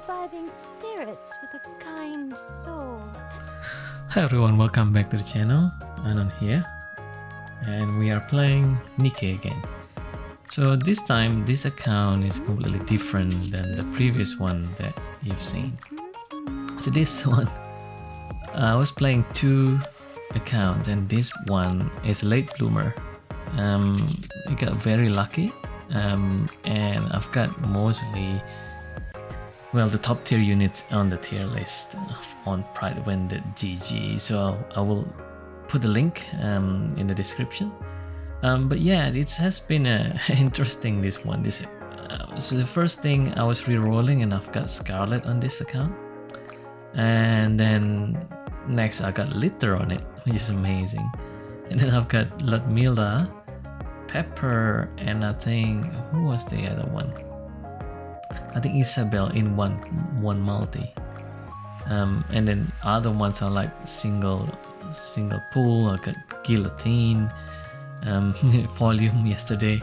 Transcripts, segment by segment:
reviving spirits with a kind soul. Hi everyone, welcome back to the channel. Anon here, and we are playing NIKKE again. So this time, this account is completely different than the previous one that you've seen. So this one, I was playing two accounts, and this one is late bloomer. I got very lucky, and I've got mostly, well, the top tier units on the tier list on Pride Wended GG. So I will put the link in the description. But yeah, it has been interesting, this one. So the first thing, I was re-rolling and I've got Scarlet on this account, and then next I got Litter on it, which is amazing. And then I've got Ludmilla, Pepper, and I think, who was the other one? I think Isabel in one multi. And then other ones are like single pull. I got Guillotine, volume yesterday,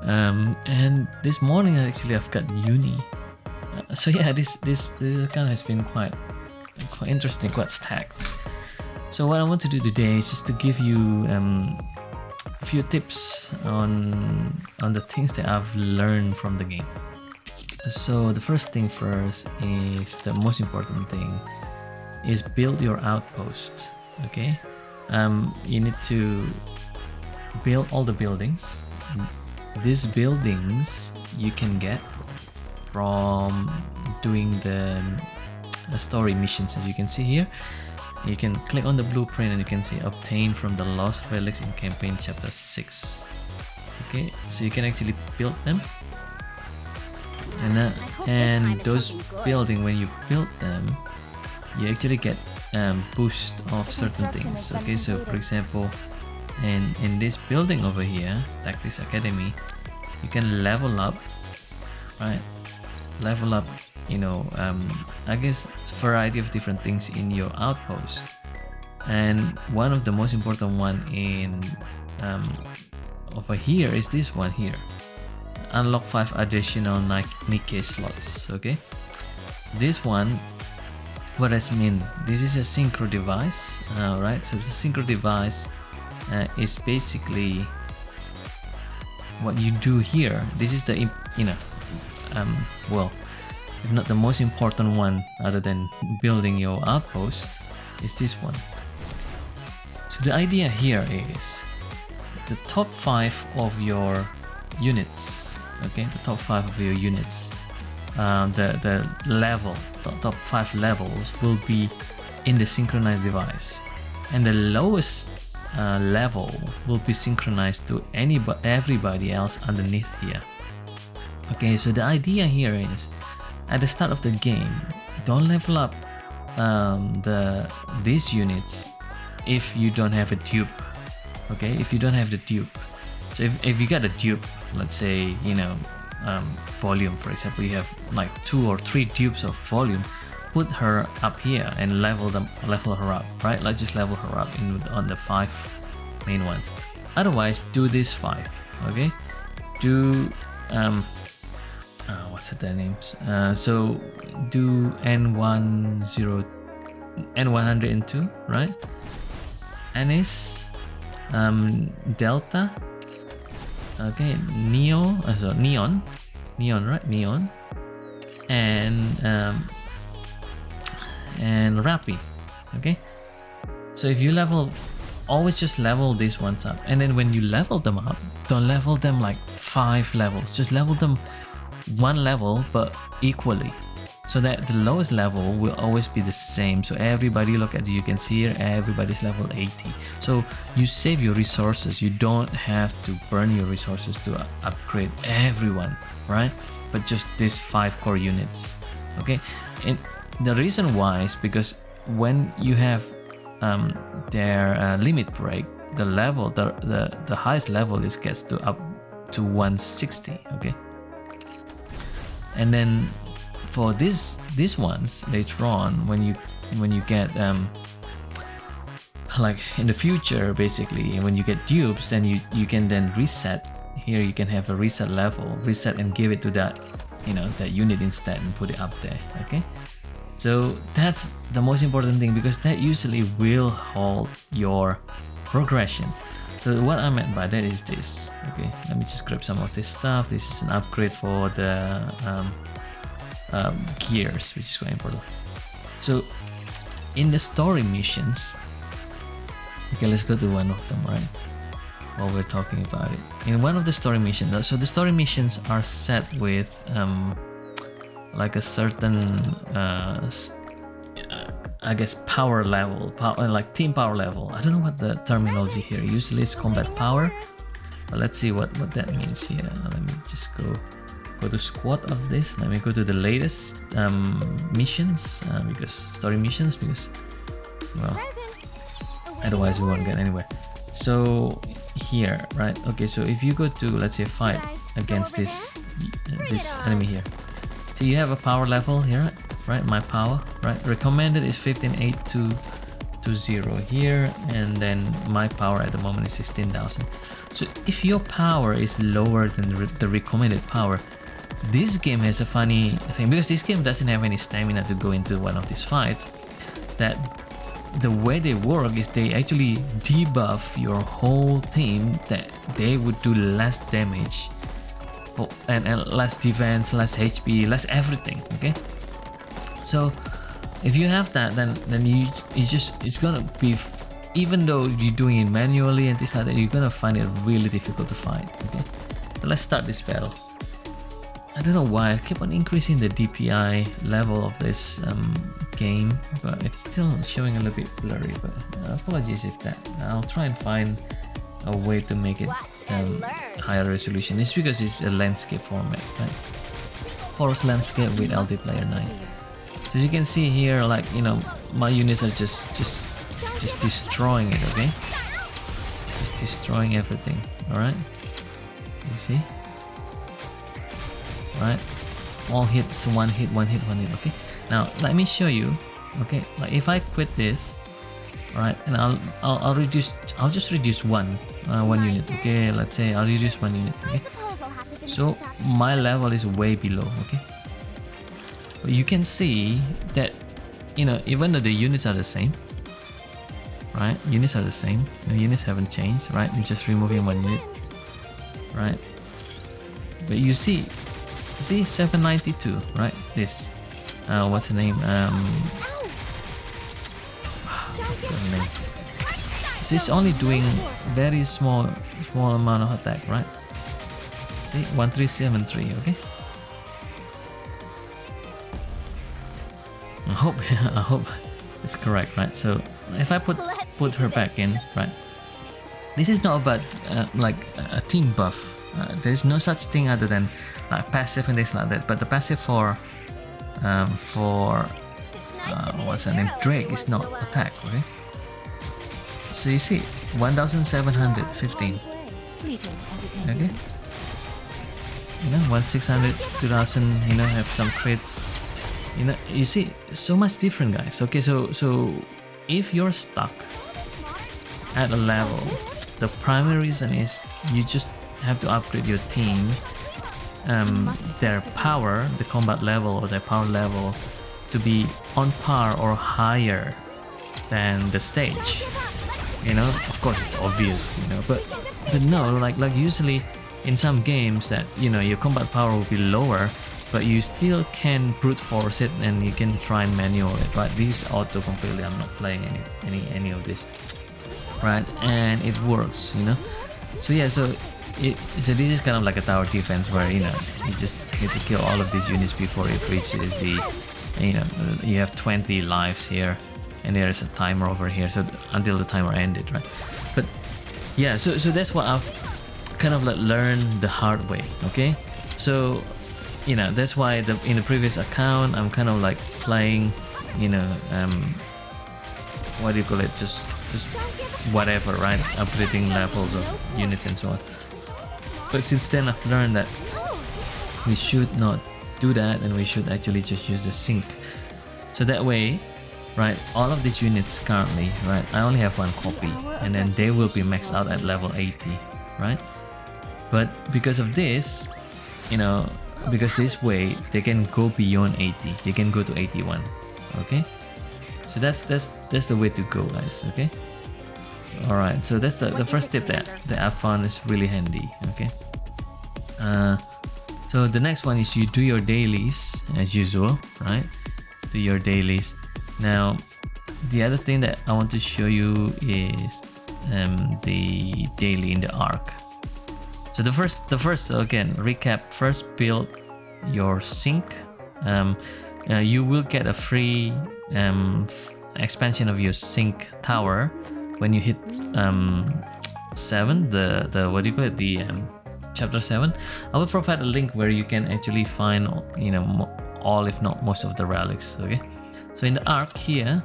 and this morning actually I've got Uni. So yeah, this account has been quite interesting, quite stacked. So what I want to do today is just to give you a few tips on the things that I've learned from the game. So the first thing first is, the most important thing is build your outpost. Okay, you need to build all the buildings. These buildings you can get from doing the story missions. As you can see here, you can click on the blueprint and you can see obtain from the lost relics in campaign chapter 6. Okay, so you can actually build them. And those building, when you build them, you actually get boost of certain things. Okay, so for example, in this building over here, Tactics Academy, you can level up, right? Level up, you know, I guess it's a variety of different things in your outpost. And one of the most important one in over here is this one here. Unlock 5 additional NIKKE slots. Okay, this one, what does it mean? This is a synchro device, right? So the synchro device is basically what you do here. This is the, you know, well, if not the most important one other than building your outpost, is this one. So the idea here is the top 5 of your units. Okay, the top 5 of your units, the level, top 5 levels will be in the synchronized device, and the lowest level will be synchronized to everybody else underneath here. Okay, so the idea here is, at the start of the game, don't level up these units if you don't have a dupe. Okay, if you don't have the dupe. So if you got a dupe, let's say, you know, volume, for example, you have like 2 or 3 dupes of volume, put her up here and level her up, right? Let's just level her up on the 5 main ones. Otherwise, do these 5. Okay, do what's their names? So do N102, right? Anis, Delta. Okay, neon, right? Neon, and Rappy. Okay, so if you always just level these ones up, and then when you level them up, don't level them like 5 levels. Just level them 1 level, but equally, so that the lowest level will always be the same. So everybody, look at, you can see here, everybody's level 80. So you save your resources. You don't have to burn your resources to upgrade everyone, right? But just these 5 core units. Okay, and the reason why is because when you have their limit break, the level, the highest level is gets to up to 160. Okay, and then for these ones later on, when you get like in the future, basically, when you get dupes, then you can then reset. Here you can have a reset level, reset and give it to that that unit instead and put it up there. Okay, so that's the most important thing, because that usually will hold your progression. So what I meant by that is this. Okay, let me just grab some of this stuff. This is an upgrade for the gears, which is quite important. So in the story missions, okay, let's go to one of them, right? While we're talking about it, in one of the story missions, so the story missions are set with like a certain I guess power level, like team power level. I don't know what the terminology here. Usually it's combat power, but let's see what that means here. Let me just go to squad of this. Let me go to the latest missions, because story missions, because well, otherwise we won't get anywhere. So here, right? Okay, so if you go to, let's say, fight against this enemy here, so you have a power level here, right? My power, right? Recommended is 15,820 here, and then my power at the moment is 16,000. So if your power is lower than the recommended power, this game has a funny thing, because this game doesn't have any stamina to go into one of these fights. That the way they work is they actually debuff your whole team, that they would do less damage and less defense, less HP, less everything. Okay, so if you have that, then it's gonna be, even though you're doing it manually and things like that, you're gonna find it really difficult to fight. Okay, so let's start this battle. I don't know why I keep on increasing the DPI level of this game, but it's still showing a little bit blurry, but apologies if that. I'll try and find a way to make it higher resolution. It's because it's a landscape format, right? Forest landscape with LD Player 9. So you can see here, like, my units are just destroying it. Okay, just destroying everything. All right, you see, right? All hits, one hit. Okay, now let me show you. Okay, like if I quit this, all right, and I'll just reduce one unit. Okay, let's say I'll reduce 1 unit. Okay, so my level is way below. Okay, but you can see that, even though the units are the same, right? Units are the same. Units haven't changed, right? It's just removing 1 unit, right? But you see 792, right? This, what's the name? This is only doing very small amount of attack, right? See, 1373. Okay. I hope it's correct, right? So if I put her back in, right? This is not about like a team buff. There's no such thing other than like passive and things like that. But the passive for what's her name, Drake, is not attack. Okay. So you see, 1,715. Okay. 1,600, 2,000. Have some crits. You see, so much different, guys. Okay, so if you're stuck at a level, the primary reason is you just have to upgrade your team, their power, the combat level or their power level, to be on par or higher than the stage. Of course it's obvious, but no, like usually in some games that your combat power will be lower, but you still can brute force it and you can try and manual it, right? This is auto completely. I'm not playing any of this, right? And it works, So yeah, so this is kind of like a tower defense where you just need to kill all of these units before it reaches the, you have 20 lives here, and there is a timer over here, so until the timer ended, right? But yeah, so that's what I've kind of like learned the hard way. Okay, so that's why in the previous account I'm kind of like playing, what do you call it, just whatever, right? Upgrading levels of units and so on. But since then I've learned that we should not do that, and we should actually just use the sync. So that way, right, all of these units currently, right, I only have 1 copy, and then they will be maxed out at level 80, right? But because of this, because this way they can go beyond 80. They can go to 81. Okay, so that's the way to go, guys. Okay, all right, so that's the first tip that I found is really handy. Okay, so the next one is you do your dailies as usual, right? Do your dailies. Now the other thing that I want to show you is the daily in the arc. So the first again recap, first build your sink. You will get a free expansion of your sink tower when you hit 7, the what do you call it, the chapter 7. I will provide a link where you can actually find, you know, all if not most of the relics. Okay, so in the arc here,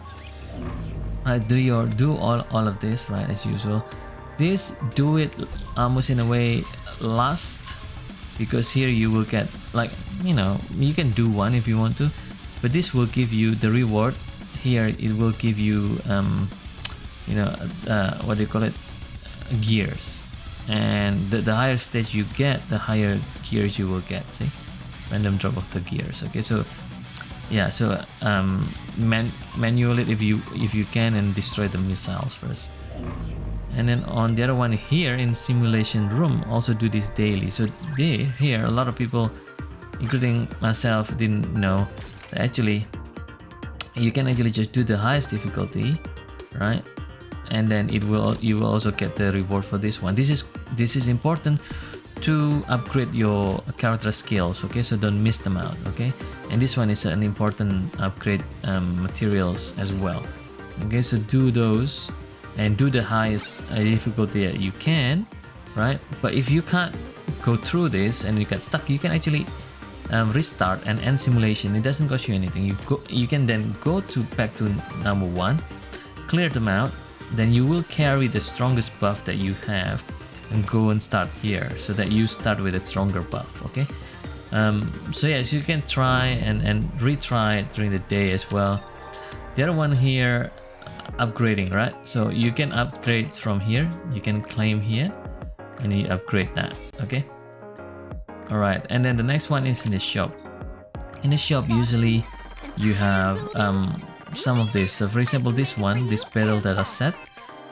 right, do all of this, right, as usual. This do it almost in a way last, because here you will get, like, you know, you can do one if you want to, but this will give you the reward. Here it will give you you know, what do you call it, gears, and the higher stage you get, the higher gears you will get. See, random drop of the gears. Okay, so yeah, so manual it if you can, and destroy the missiles first. And then on the other one here in simulation room, also do this daily. So here a lot of people, including myself, didn't know that actually you can actually just do the highest difficulty, right? And then you will also get the reward for this one. This is important to upgrade your character skills. Okay, so don't miss them out. Okay, and this one is an important upgrade materials as well. Okay, so do those and do the highest difficulty that you can, right? But if you can't go through this and you get stuck, you can actually restart and end simulation. It doesn't cost you anything. You can then go back to number 1, clear them out, then you will carry the strongest buff that you have and go and start here, so that you start with a stronger buff. Okay, so yes, you can try and retry during the day as well. The other one here, upgrading, right? So you can upgrade from here, you can claim here and you upgrade that. Okay, all right, and then the next one is in the shop. In the shop usually you have some of this. So for example, this battle data set,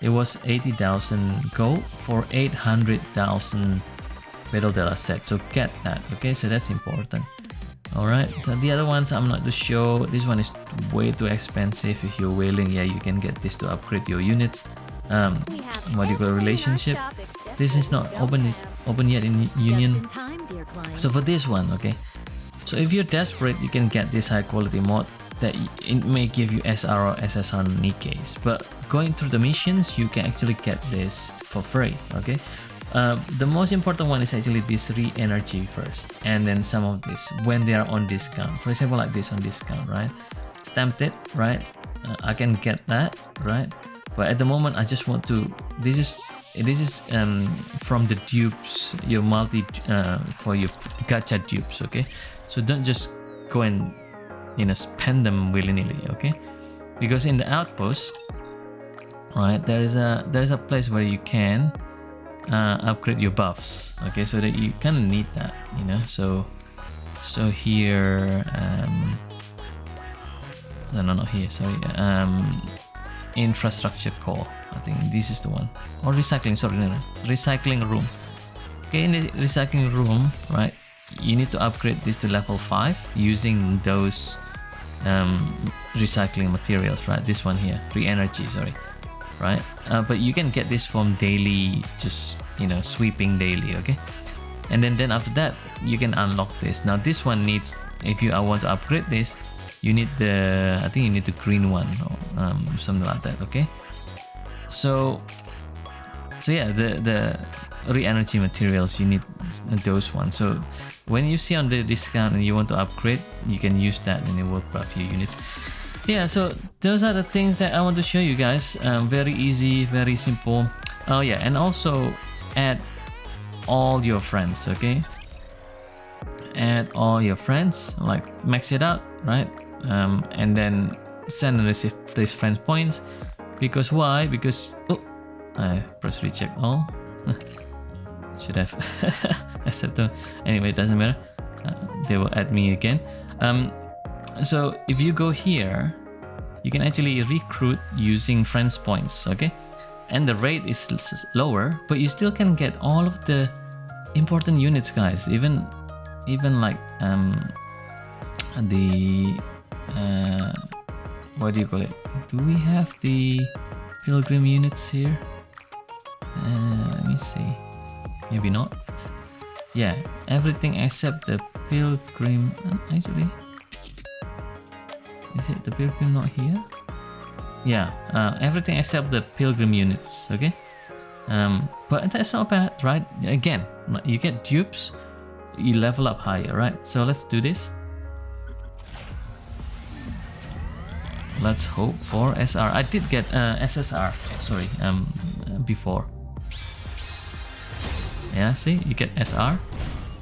it was 80,000 gold for 800,000 battle data set, so get that. Okay, so that's important. All right, so the other ones I'm not to show. This one is way too expensive. If you're whaling, yeah, you can get this to upgrade your units. What do you call relationship? This is not open yet in Union. So for this one, okay, so if you're desperate, you can get this high quality mod that it may give you SR or SSR Nikke's, but going through the missions you can actually get this for free. Okay, the most important one is actually this re-energy first, and then some of this when they are on discount. For example, like this on discount, right? Stamped it, right? I can get that, right? But at the moment I just want to, this is from the dupes, your multi for your gacha dupes. Okay, so don't just go and, you know, spend them willy-nilly. Okay, because in the outpost, right, there is a place where you can upgrade your buffs. Okay, so that you kind of need that, you know. So here no, not here, sorry, infrastructure core, I think this is the one, or recycling, sorry, no, recycling room. Okay, in the recycling room, right, you need to upgrade this to level 5 using those recycling materials, right? This one here, re-energy, sorry, right? But you can get this from daily, just, you know, sweeping daily. Okay, and then after that you can unlock this. Now this one needs, if you want to upgrade this, you need the, I think you need the green one, or something like that. Okay, so yeah, the re-energy materials, you need those ones. So when you see on the discount and you want to upgrade, you can use that and it will buff your units. Yeah, so those are the things that I want to show you guys. Very easy, very simple. Oh yeah, and also add all your friends. Okay, add all your friends, like max it out, right? And then send and receive these friends points. Because why? Because I press reject all. Should have accept them. Anyway, it doesn't matter. they will add me again. So if you go here, you can actually recruit using friends points, okay? And the rate is lower, but you still can get all of the important units, guys. Even like the what do you call it? Do we have the pilgrim units here? Let me see. Maybe not. Yeah, everything except the pilgrim. Actually, is it the pilgrim not here? Yeah, everything except the pilgrim units. Okay, but that's not bad, right? Again, you get dupes, you level up higher, right? So let's do this. Let's hope for SR. I did get SSR. Sorry, before. Yeah, see, you get SR.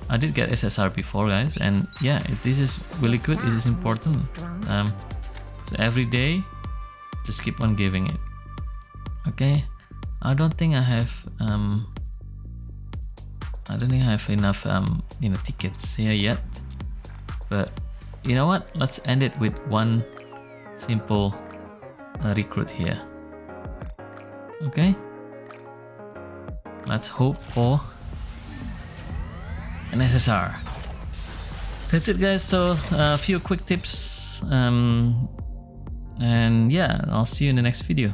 I did get SSR before, guys, and yeah, this is really good. This is important. So every day, just keep on giving it. Okay, I don't think I have enough tickets here yet. But you know what? Let's end it with one simple recruit here. Okay, let's hope for an SSR. That's it, guys. So a few quick tips, and yeah, I'll see you in the next video.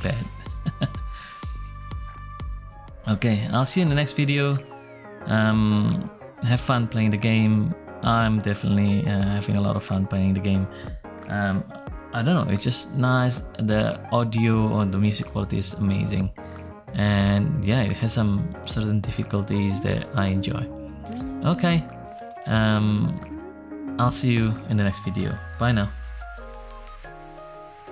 Bad. Okay, I'll see you in the next video. Have fun playing the game. I'm definitely having a lot of fun playing the game. I don't know, it's just nice. The audio or the music quality is amazing, and yeah, it has some certain difficulties that I enjoy. Okay, I'll see you in the next video. Bye now.